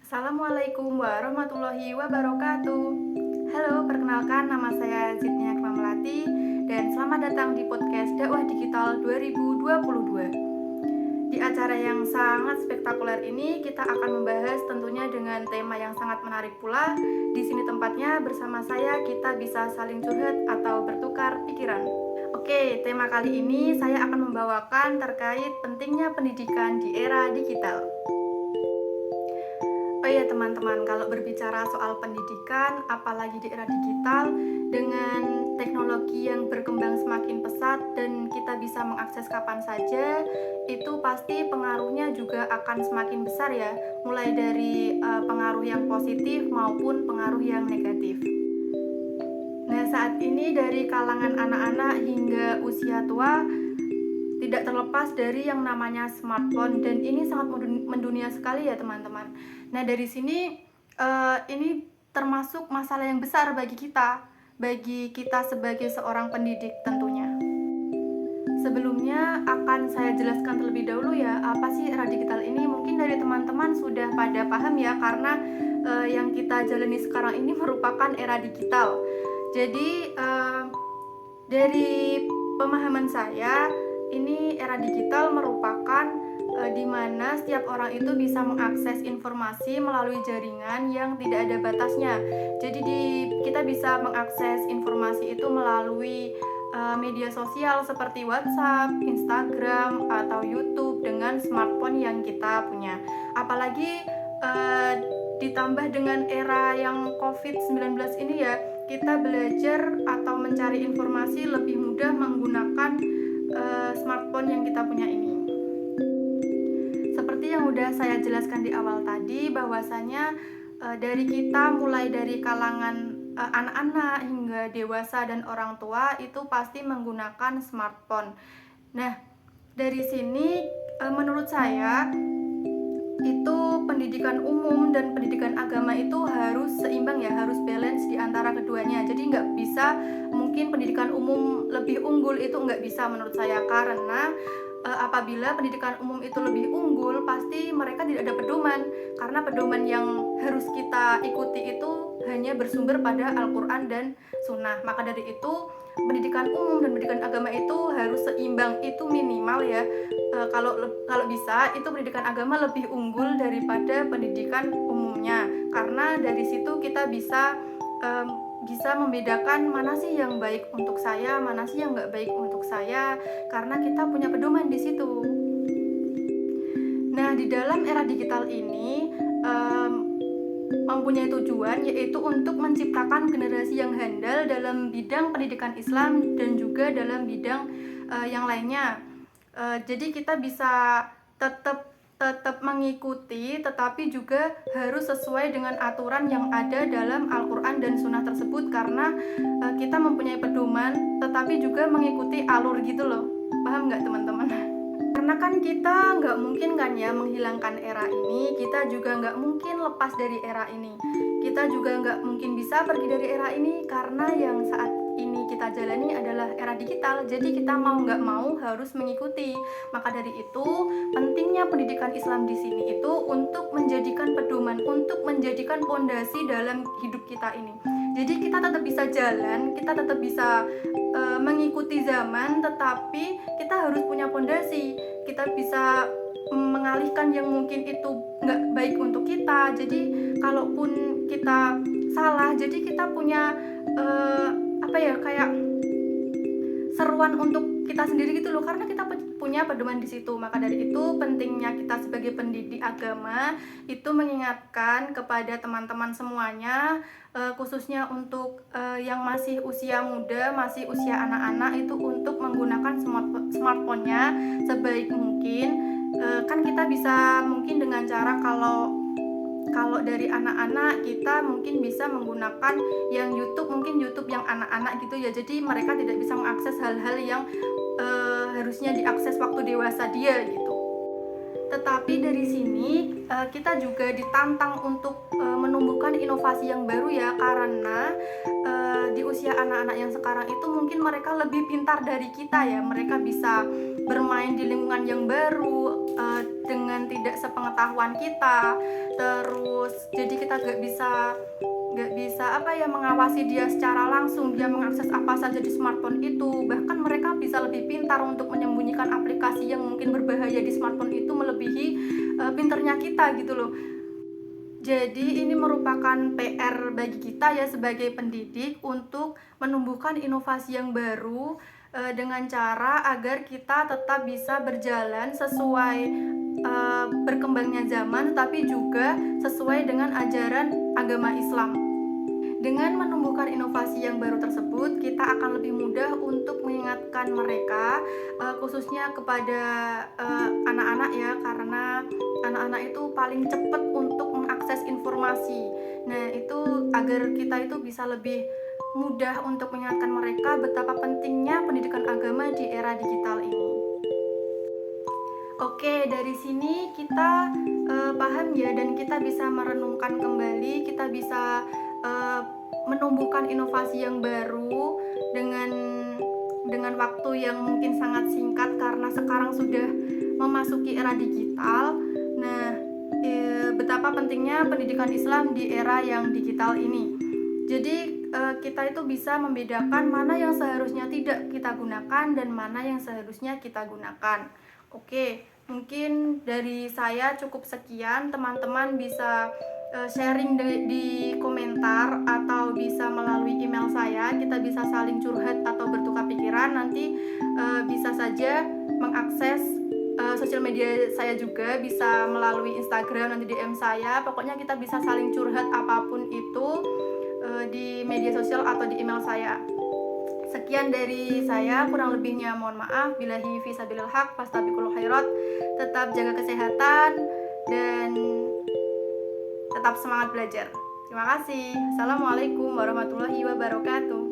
Assalamualaikum warahmatullahi wabarakatuh. Halo, perkenalkan nama saya Zidnia Melati dan selamat datang di podcast Dakwah Digital 2022. Di acara yang sangat spektakuler ini kita akan membahas tentunya dengan tema yang sangat menarik pula. Di sini tempatnya bersama saya kita bisa saling curhat atau bertukar pikiran. Oke, tema kali ini saya akan membawakan terkait pentingnya pendidikan di era digital. Oh iya teman-teman, kalau berbicara soal pendidikan, apalagi di era digital, dengan teknologi yang berkembang semakin pesat dan kita bisa mengakses kapan saja, itu pasti pengaruhnya juga akan semakin besar ya, mulai dari pengaruh yang positif maupun pengaruh yang negatif. Nah, saat ini dari kalangan anak-anak hingga usia tua, tidak terlepas dari yang namanya smartphone, dan ini sangat mendunia sekali ya teman-teman. Nah, dari sini ini termasuk masalah yang besar bagi kita sebagai seorang pendidik tentunya. Sebelumnya akan saya jelaskan terlebih dahulu ya, apa sih era digital ini. Mungkin dari teman-teman sudah pada paham ya, karena yang kita jalani sekarang ini merupakan era digital. Jadi dari pemahaman saya, ini era digital merupakan di mana setiap orang itu bisa mengakses informasi melalui jaringan yang tidak ada batasnya. Jadi kita bisa mengakses informasi itu melalui media sosial seperti WhatsApp, Instagram, atau YouTube dengan smartphone yang kita punya. Apalagi ditambah dengan era yang COVID-19 ini ya, kita belajar atau mencari informasi lebih mudah menggunakan smartphone yang kita punya ini. Seperti yang udah saya jelaskan di awal tadi, bahwasanya dari kita mulai dari kalangan anak-anak hingga dewasa dan orang tua itu pasti menggunakan smartphone. Nah, dari sini menurut saya itu pendidikan umum dan pendidikan agama itu harus seimbang ya, harus balance di antara keduanya. Jadi nggak bisa mungkin pendidikan umum lebih unggul, itu nggak bisa menurut saya, karena apabila pendidikan umum itu lebih unggul pasti mereka tidak ada pedoman, karena pedoman yang harus kita ikuti itu hanya bersumber pada Al-Quran dan Sunnah. Maka dari itu pendidikan umum dan pendidikan agama itu harus seimbang, itu minimal ya. Kalau bisa itu pendidikan agama lebih unggul daripada pendidikan umumnya, karena dari situ kita bisa membedakan mana sih yang baik untuk saya, mana sih yang nggak baik untuk saya, karena kita punya pedoman di situ. Nah, di dalam era digital ini mempunyai tujuan, yaitu untuk menciptakan generasi yang handal dalam bidang pendidikan Islam dan juga dalam bidang yang lainnya. Jadi kita bisa tetap mengikuti, tetapi juga harus sesuai dengan aturan yang ada dalam Al-Quran dan Sunnah tersebut, karena kita mempunyai pedoman tetapi juga mengikuti alur gitu loh. Paham nggak teman-teman? Karena kan kita nggak mungkin kan ya menghilangkan era ini, kita juga nggak mungkin lepas dari era ini, kita juga nggak mungkin bisa pergi dari era ini, karena yang saat ini kita jalani adalah era digital. Jadi kita mau nggak mau harus mengikuti. Maka dari itu pentingnya pendidikan Islam di sini itu untuk menjadikan pedoman, untuk menjadikan pondasi dalam hidup kita ini. Jadi kita tetap bisa jalan, kita tetap bisa mengikuti zaman, tetapi kita harus punya pondasi. Kita bisa mengalihkan yang mungkin itu nggak baik untuk kita. Jadi kalaupun kita salah, jadi kita punya kayak seruan untuk kita sendiri gitu loh, karena kita punya pedoman di situ. Maka dari itu pentingnya kita sebagai pendidik agama itu mengingatkan kepada teman-teman semuanya, khususnya untuk yang masih usia muda, masih usia anak-anak, itu untuk menggunakan smartphone-nya sebaik mungkin. Kan kita bisa mungkin dengan cara, kalau dari anak-anak kita mungkin bisa menggunakan yang YouTube, mungkin YouTube yang anak-anak gitu ya. Jadi mereka tidak bisa mengakses hal-hal yang harusnya diakses waktu dewasa dia gitu. Tetapi dari sini kita juga ditantang untuk menumbuhkan inovasi yang baru ya, karena di usia anak-anak yang sekarang itu mungkin mereka lebih pintar dari kita ya. Mereka bisa bermain di lingkungan yang baru, dengan tidak sepengetahuan kita. Terus jadi kita nggak bisa mengawasi dia secara langsung, dia mengakses apa saja di smartphone itu. Bahkan mereka bisa lebih pintar untuk menyembunyikan aplikasi yang mungkin berbahaya di smartphone itu melebihi pinternya kita gitu loh. Jadi ini merupakan PR bagi kita ya sebagai pendidik untuk menumbuhkan inovasi yang baru dengan cara agar kita tetap bisa berjalan sesuai berkembangnya zaman, tapi juga sesuai dengan ajaran agama Islam. Dengan menumbuhkan inovasi yang baru tersebut, kita akan lebih mudah untuk mengingatkan mereka, khususnya kepada anak-anak ya, karena anak-anak itu paling cepat untuk mengakses informasi. Nah, itu agar kita itu bisa lebih mudah untuk mengingatkan mereka betapa pentingnya pendidikan agama di era digital ini. Oke, dari sini kita paham ya, dan kita bisa merenungkan kembali, kita bisa menumbuhkan inovasi yang baru dengan waktu yang mungkin sangat singkat karena sekarang sudah memasuki era digital. Nah, betapa pentingnya pendidikan Islam di era yang digital ini. Jadi kita itu bisa membedakan mana yang seharusnya tidak kita gunakan dan mana yang seharusnya kita gunakan. Oke, mungkin dari saya cukup sekian. Teman-teman bisa sharing di komentar atau bisa melalui email saya. Kita bisa saling curhat atau bertukar pikiran. Nanti bisa saja mengakses sosial media saya juga, bisa melalui Instagram, nanti DM saya. Pokoknya kita bisa saling curhat apapun itu di media sosial atau di email saya. Sekian dari saya, kurang lebihnya mohon maaf. Billahi fisabilil haq, fastabiqul khairat. Tetap jaga kesehatan dan tetap semangat belajar. Terima kasih. Assalamualaikum warahmatullahi wabarakatuh.